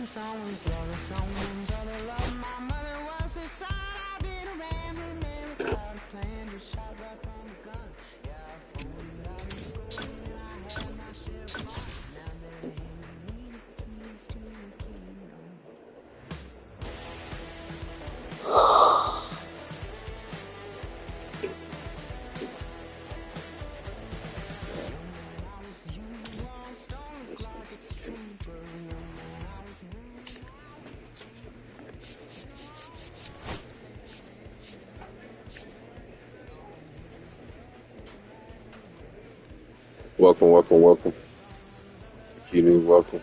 Speaker 2: Someone's love, someone's other love. My mother was a son. I've been around with men without a plan. Just shot right from the gun. Yeah, I phoned out in school and I had my share of fun. Now they're handing me the keys to the kingdom.
Speaker 3: Welcome, welcome, welcome. If you're new, welcome.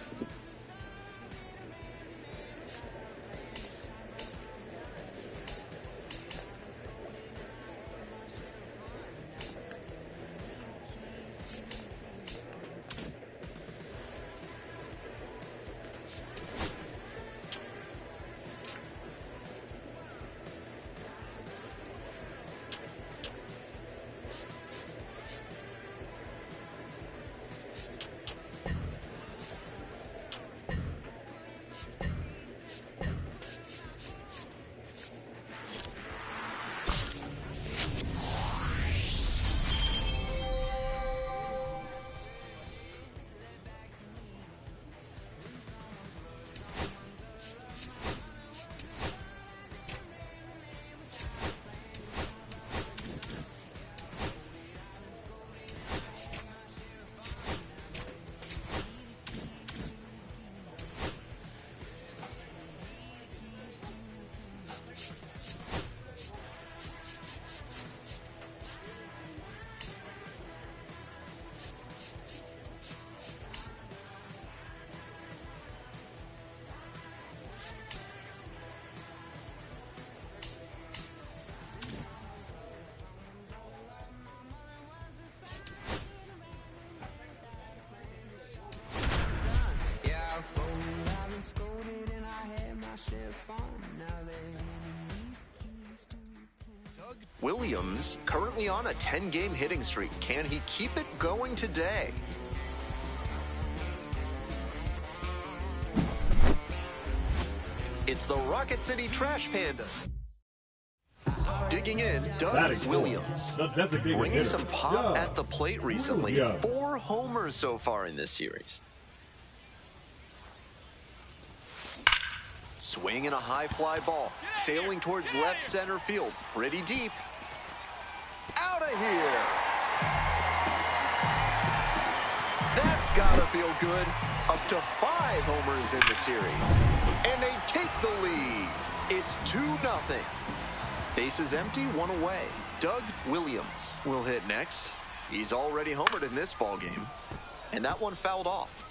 Speaker 1: Doug Williams, currently on a 10-game hitting streak. Can he keep it going today? It's the Rocket City Trash Panda. Digging in, Doug Williams. Bringing some pop at the plate recently. 4 homers so far in this series. Swinging a high fly ball, sailing towards left center field, pretty deep. Out of here! That's gotta feel good. Up to 5 homers in the series. And they take the lead. It's 2-0. Bases empty, 1 away. Doug Williams will hit next. He's already homered in this ballgame. And that one fouled off.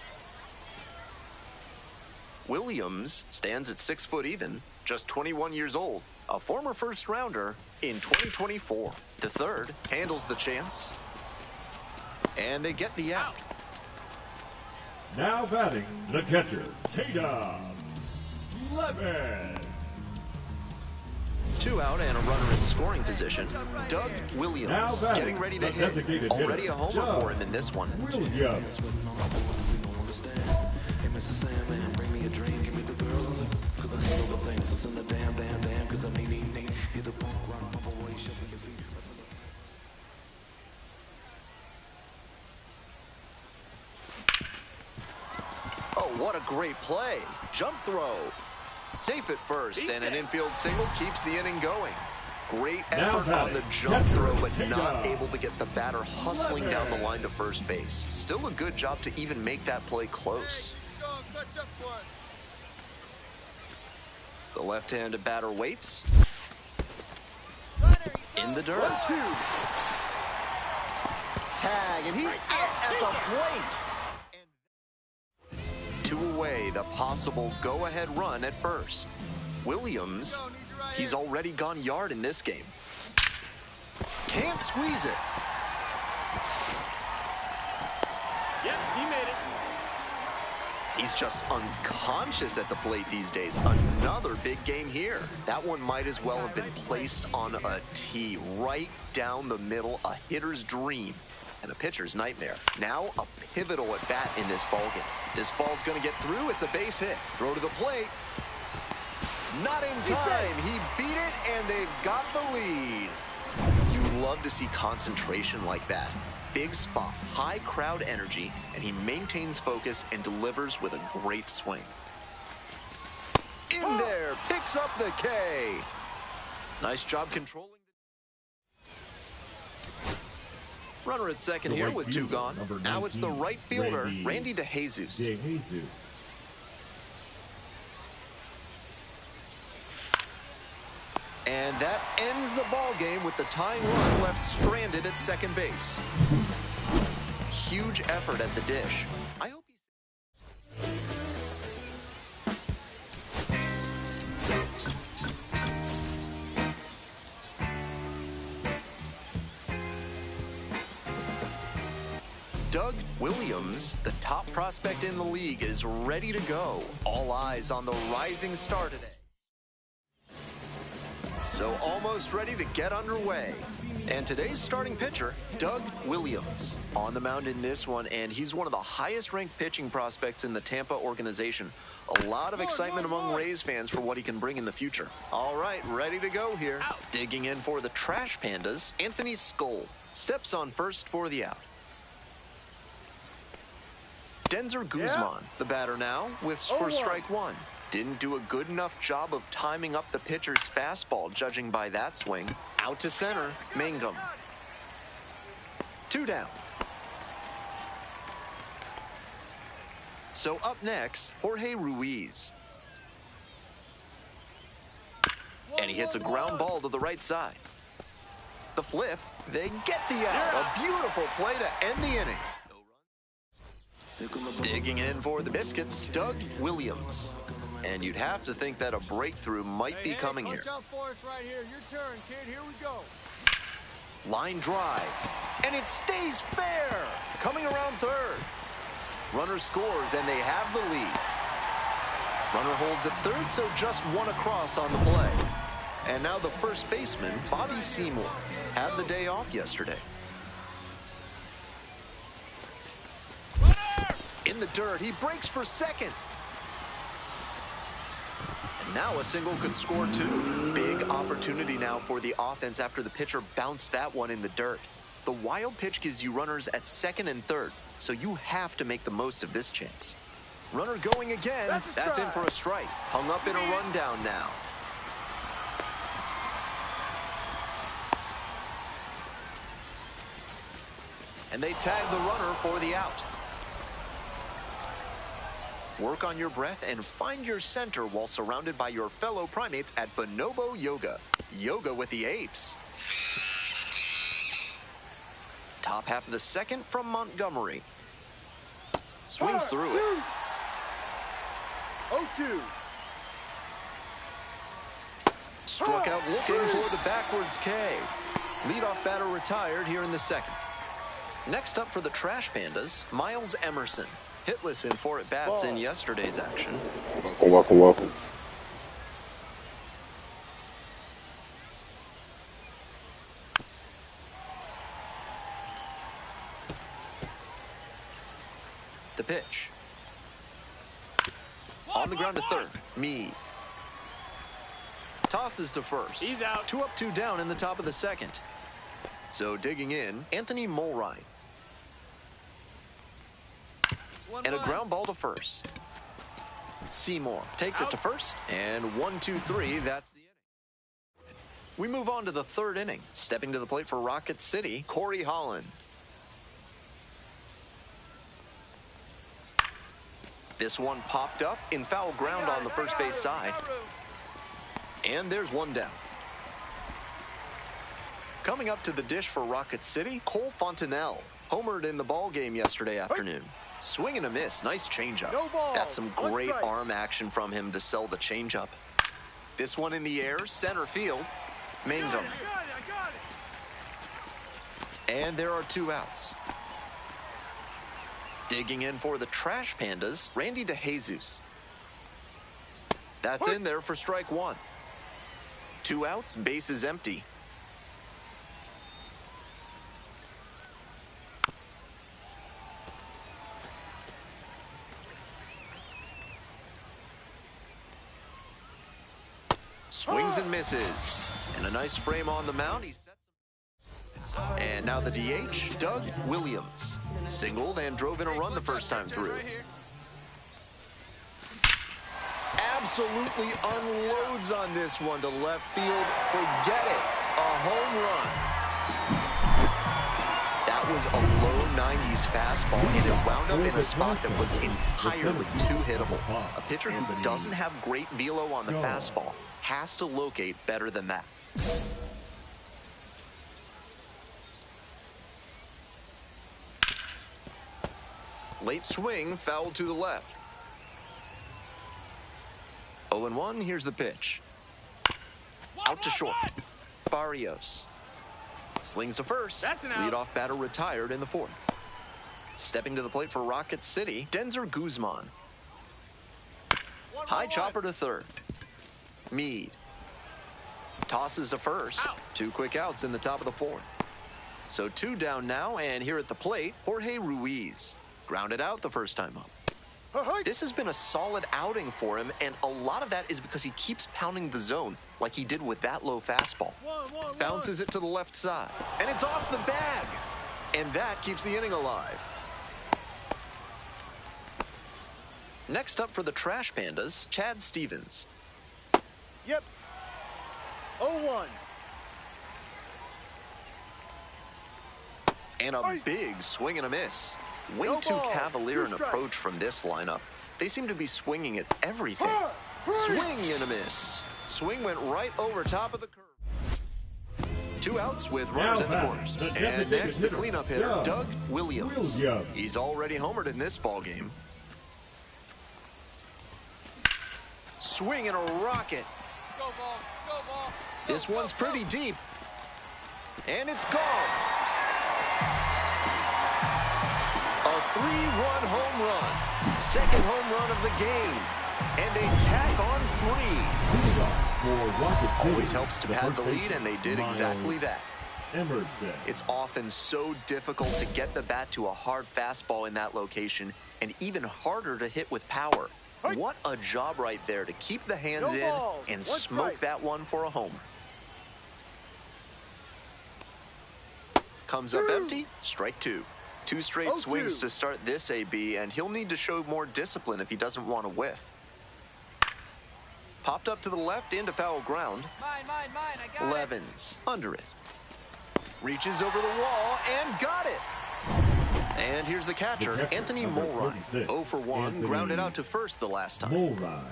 Speaker 1: Williams stands at 6 foot even, just 21 years old, a former first rounder in 2024. The third handles the chance, and they get the out.
Speaker 4: Now batting, the catcher, Tatum Mlb.
Speaker 1: 2 out and a runner in scoring position. Doug Williams getting ready to hit. Already a homer for him in this one.
Speaker 4: Williams.
Speaker 1: Oh, what a great play. Jump throw. Safe at first, and an infield single keeps the inning going. Great effort on the jump throw, but not able to get the batter hustling down the line to first base. Still a good job to even make that play close. The left-handed batter waits. In the dirt. Tag, and he's out at the plate. 2 away, the possible go-ahead run at first. Williams, he's already gone yard in this game. Can't squeeze it.
Speaker 7: Yep, he made it.
Speaker 1: He's just unconscious at the plate these days. Another big game here. That one might as well have been placed on a tee right down the middle, a hitter's dream and a pitcher's nightmare. Now a pivotal at bat in this ballgame. This ball's going to get through. It's a base hit. Throw to the plate. Not in time. He beat it, and they've got the lead. You love to see concentration like that. Big spot, high crowd energy, and he maintains focus and delivers with a great swing. In there, picks up the K. Nice job controlling. Runner at second here with 2 gone. Now it's the right fielder, Randy DeJesus. And that ends the ball game with the tying run left stranded at second base. Huge effort at the dish. I hope Doug Williams, the top prospect in the league, is ready to go. All eyes on the rising star today. So almost ready to get underway. And today's starting pitcher, Doug Williams, on the mound in this one, and he's one of the highest-ranked pitching prospects in the Tampa organization. A lot of excitement among Rays fans for what he can bring in the future. All right, ready to go here. Digging in for the Trash Pandas, Anthony Skull steps on first for the out. Denzer Guzman, the batter now, whiffs for strike 1. Didn't do a good enough job of timing up the pitcher's fastball, judging by that swing. Out to center, Mangum. 2 down. So up next, Jorge Ruiz. And he hits a ground ball to the right side. The flip, they get the out. A beautiful play to end the inning. Digging in for the Biscuits, Doug Williams. And you'd have to think that a breakthrough might be coming here.
Speaker 2: Watch out for us right here. Your turn, kid. Here we go.
Speaker 1: Line drive. And it stays fair. Coming around third. Runner scores, and they have the lead. Runner holds at third, so just 1 across on the play. And now the first baseman, Bobby Seymour, had the day off yesterday. In the dirt, he breaks for second. And now a single could score two. Big opportunity now for the offense after the pitcher bounced that one in the dirt. The wild pitch gives you runners at second and third, so you have to make the most of this chance. Runner going again. That's in for a strike. Hung up in a rundown now. And they tag the runner for the out. Work on your breath and find your center while surrounded by your fellow primates at Bonobo Yoga. Yoga with the apes. Top half of the second from Montgomery. Swings through it.
Speaker 2: 0-2.
Speaker 1: Struck out looking for the backwards K. Leadoff batter retired here in the second. Next up for the Trash Pandas, Miles Emerson. Hitless in 4 at-bats in yesterday's action.
Speaker 3: Welcome.
Speaker 1: The pitch. On the ground to third, Meade. Tosses to first.
Speaker 7: He's out.
Speaker 1: 2 up, 2 down in the top of the second. So digging in, Anthony Mulrine. And a ground ball to first. Seymour takes it to first, and 1-2-3, that's the inning. We move on to the third inning. Stepping to the plate for Rocket City, Corey Holland. This one popped up in foul ground on the first base side. And there's one down. Coming up to the dish for Rocket City, Cole Fontenelle. Homered in the ball game yesterday afternoon. Swing and a miss. Nice changeup. That's some great arm action from him to sell the changeup. This one in the air, center field. Mangum. And there are 2 outs. Digging in for the Trash Pandas, Randy DeJesus. That's in there for strike 1. 2 outs, base is empty. Swings and misses. And a nice frame on the mound. He sets him. And now the DH, Doug Williams. Singled and drove in a run the first time through. Absolutely unloads on this one to left field. Forget it. A home run. That was a low 90s fastball, and it wound up in a spot that was entirely too hittable. A pitcher who doesn't have great velo on the fastball has to locate better than that. Late swing, foul to the left. 0-1, here's the pitch. Out to short. Barrios. Slings to first.
Speaker 7: That's an out.
Speaker 1: Leadoff batter retired in the 4th. Stepping to the plate for Rocket City, Denzer Guzman. High chopper to third. Meade. Tosses to first.
Speaker 7: Out.
Speaker 1: 2 quick outs in the top of the 4th. So 2 down now, and here at the plate, Jorge Ruiz. Grounded out the first time up. This has been a solid outing for him, and a lot of that is because he keeps pounding the zone like he did with that low fastball. Bounces it to the left side, and it's off the bag. And that keeps the inning alive. Next up for the Trash Pandas, Chad Stevens.
Speaker 2: Yep. 0-1.
Speaker 1: And a big swing and a miss. Way
Speaker 2: No
Speaker 1: too
Speaker 2: ball.
Speaker 1: cavalier
Speaker 2: 2
Speaker 1: an
Speaker 2: strikes.
Speaker 1: approach from this lineup. They seem to be swinging at everything. Swing and a miss. Swing went right over top of the curve. 2 outs with runners in the corners. And next, the cleanup hitter, Doug Williams. He's already homered in this ball game. Swing and a rocket.
Speaker 7: Go ball, go ball. Go,
Speaker 1: This
Speaker 7: go,
Speaker 1: one's
Speaker 7: go.
Speaker 1: pretty deep. And it's gone. A 3-run home run. Second home run of the game. And they tack on 3.
Speaker 4: Leading off for Rocket City,
Speaker 1: Always helps to have the lead, and they did exactly that.
Speaker 4: Emerson.
Speaker 1: It's often so difficult to get the bat to a hard fastball in that location, and even harder to hit with power. What a job right there to keep the hands in and smoke that one for a homer. Comes up empty, strike 2. 2 straight swings to start this AB, and he'll need to show more discipline if he doesn't want to whiff. Popped up to the left into foul ground.
Speaker 7: Mine, I got it.
Speaker 1: Levens under it. Reaches over the wall and got it. And here's the catcher, Anthony Mulrine. 0 for 1, grounded out to first the last time.
Speaker 4: Mulrine.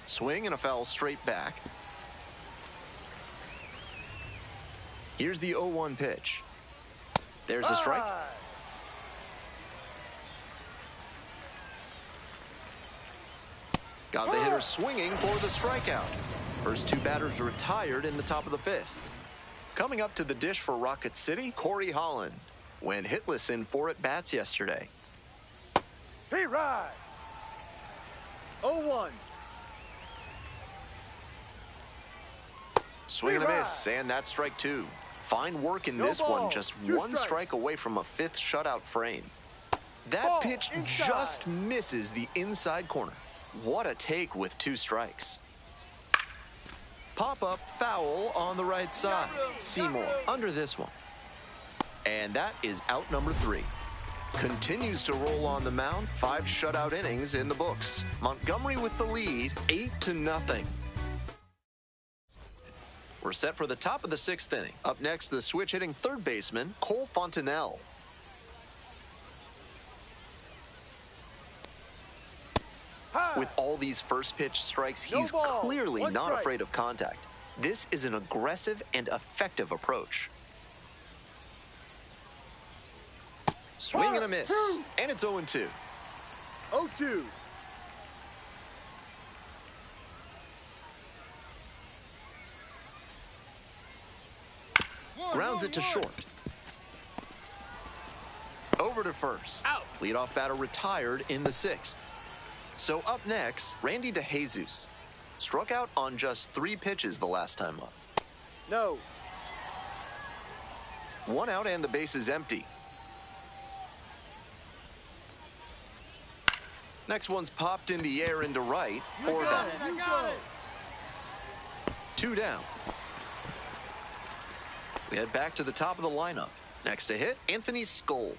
Speaker 1: Swing and a foul straight back. Here's the 0-1 pitch. There's a strike. Got the hitter swinging for the strikeout. First 2 batters retired in the top of the 5th. Coming up to the dish for Rocket City, Corey Holland. Went hitless in 4 at-bats yesterday.
Speaker 9: Hey, ride. 0-1.
Speaker 1: Swing and a miss, and that's strike 2. Fine work in this one, just 1 strike away from a 5th shutout frame. That pitch just misses the inside corner. What a take with 2 strikes. Pop-up foul on the right side. Seymour under this one. And that is out number 3. Continues to roll on the mound. 5 shutout innings in the books. Montgomery with the lead, 8-0. We're set for the top of the 6th inning. Up next, the switch-hitting third baseman, Cole Fontenelle. With all these first pitch strikes, he's clearly not afraid of contact. This is an aggressive and effective approach. Swing and a miss, and it's 0-2.
Speaker 9: 0-2.
Speaker 1: Grounds it to short. Over to first.
Speaker 9: Out.
Speaker 1: Leadoff batter retired in the 6th. So up next, Randy DeJesus. Struck out on just 3 pitches the last time up.
Speaker 9: No.
Speaker 1: 1 out and the base is empty. Next one's popped in the air into right. 4 down.
Speaker 7: I got it.
Speaker 1: 2 down. We head back to the top of the lineup. Next to hit, Anthony Skull.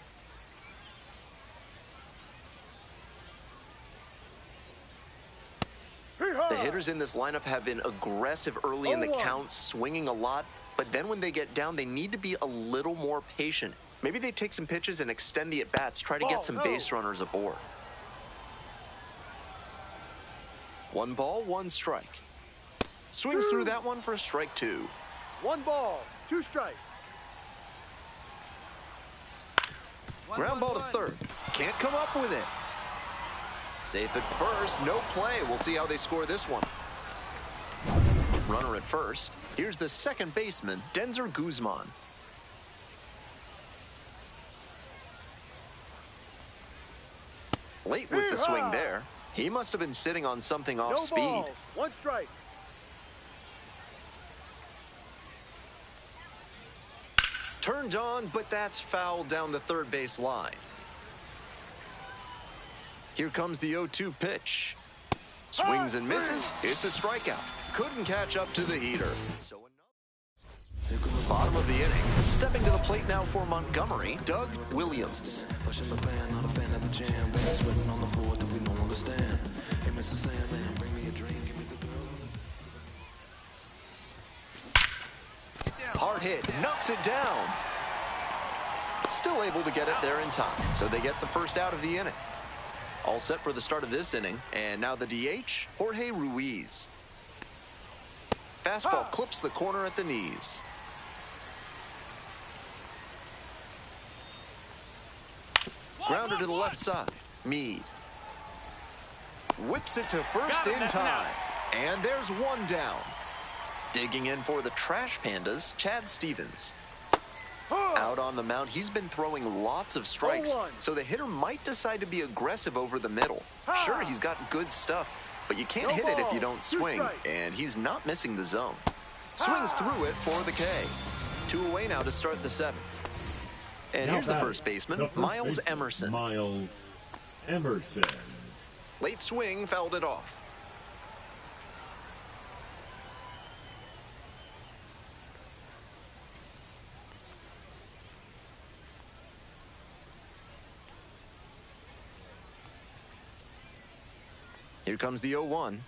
Speaker 1: The hitters in this lineup have been aggressive early in the count, swinging a lot, but then when they get down, they need to be a little more patient. Maybe they take some pitches and extend the at-bats, try to get some base runners aboard. 1 ball, 1 strike. Swings through that one for strike 2.
Speaker 9: 1 ball, 2 strikes.
Speaker 1: Ground ball to third. Can't come up with it. Safe at first, no play. We'll see how they score this one. Runner at first. Here's the second baseman, Denzer Guzman. Late with the swing there. He must have been sitting on something off speed.
Speaker 9: Balls, 1 strike.
Speaker 1: Turned on, but that's foul down the third base line. Here comes the 0-2 pitch. Swings and misses. It's a strikeout. Couldn't catch up to the heater. So bottom of the inning. Stepping to the plate now for Montgomery, Doug Williams. Hard hit, knocks it down. Still able to get it there in time, so they get the first out of the inning. All set for the start of this inning, and now the DH, Jorge Ruiz. Fastball clips the corner at the knees. Grounder to the left side, Meade. Whips it to first in time, and there's 1 down. Digging in for the Trash Pandas, Chad Stevens. Out on the mound, he's been throwing lots of strikes,
Speaker 9: 0-1.
Speaker 1: so the hitter might decide to be aggressive over the middle. Sure, he's got good stuff, but you can't
Speaker 9: No
Speaker 1: hit it if you
Speaker 9: ball.
Speaker 1: don't
Speaker 9: 2
Speaker 1: swing,
Speaker 9: strikes.
Speaker 1: and he's not missing the zone. Swings through it for the K. 2 away now to start the 7th. And
Speaker 4: Now
Speaker 1: here's the
Speaker 4: batting,
Speaker 1: first baseman,
Speaker 4: the first
Speaker 1: Miles
Speaker 4: baseman,
Speaker 1: Emerson.
Speaker 4: Miles Emerson.
Speaker 1: Late swing, fouled it off. Here comes the 0-1.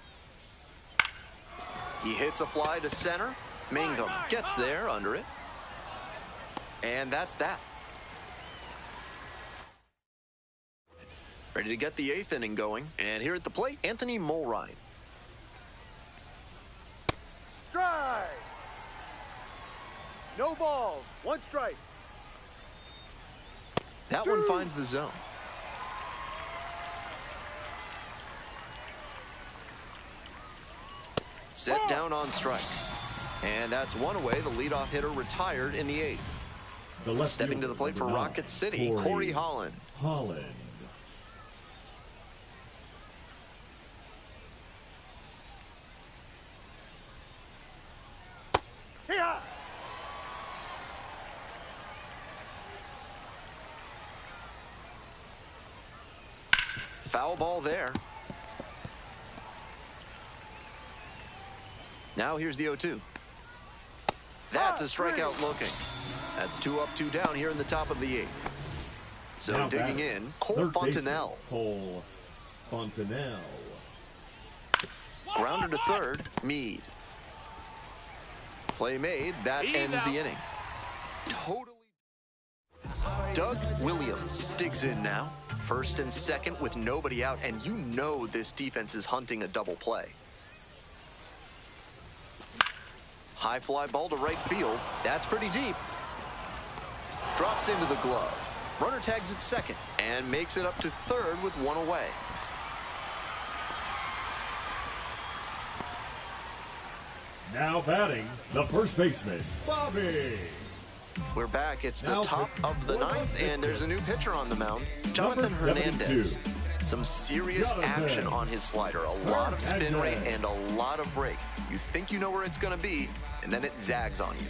Speaker 1: He hits a fly to center. Mangum gets there under it. And that's that. Ready to get the 8th inning going. And here at the plate, Anthony Mulrine.
Speaker 9: Strike. No balls. 1 strike.
Speaker 1: That one finds the zone. Set down on strikes. And that's 1 away. The leadoff hitter retired in the 8th.
Speaker 4: The left
Speaker 1: Stepping to the plate for
Speaker 4: fielder,
Speaker 1: Rocket City, Corey Holland.
Speaker 4: Holland.
Speaker 9: Here.
Speaker 1: Foul ball there. Now here's the 0-2. That's a strikeout looking. That's 2 up, 2 down here in the top of the 8th. So
Speaker 4: Now
Speaker 1: digging
Speaker 4: batting,
Speaker 1: in, Cole
Speaker 4: third baseman,
Speaker 1: Fontenelle.
Speaker 4: Cole Fontenelle.
Speaker 1: Grounder to third, Meade. Play made, that ends the inning. Totally. Doug Williams digs in now. First and second with nobody out, and you know this defense is hunting a double play. High fly ball to right field. That's pretty deep. Drops into the glove. Runner tags at second and makes it up to third with 1 away.
Speaker 4: Now batting, the first baseman, Bobby.
Speaker 1: We're back. It's the
Speaker 4: Now
Speaker 1: top
Speaker 4: pitching
Speaker 1: of the
Speaker 4: for the
Speaker 1: 9th, and there's a new pitcher on the mound, Jonathan
Speaker 4: Number 72.
Speaker 1: Hernandez. Some serious
Speaker 4: Jonathan
Speaker 1: action on his slider. A lot of spin rate
Speaker 4: Hernandez.
Speaker 1: and a lot of break. You think you know where it's going to be, and then it zags on you.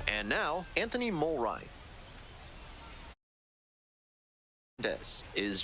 Speaker 1: And now, Anthony Mulrine is just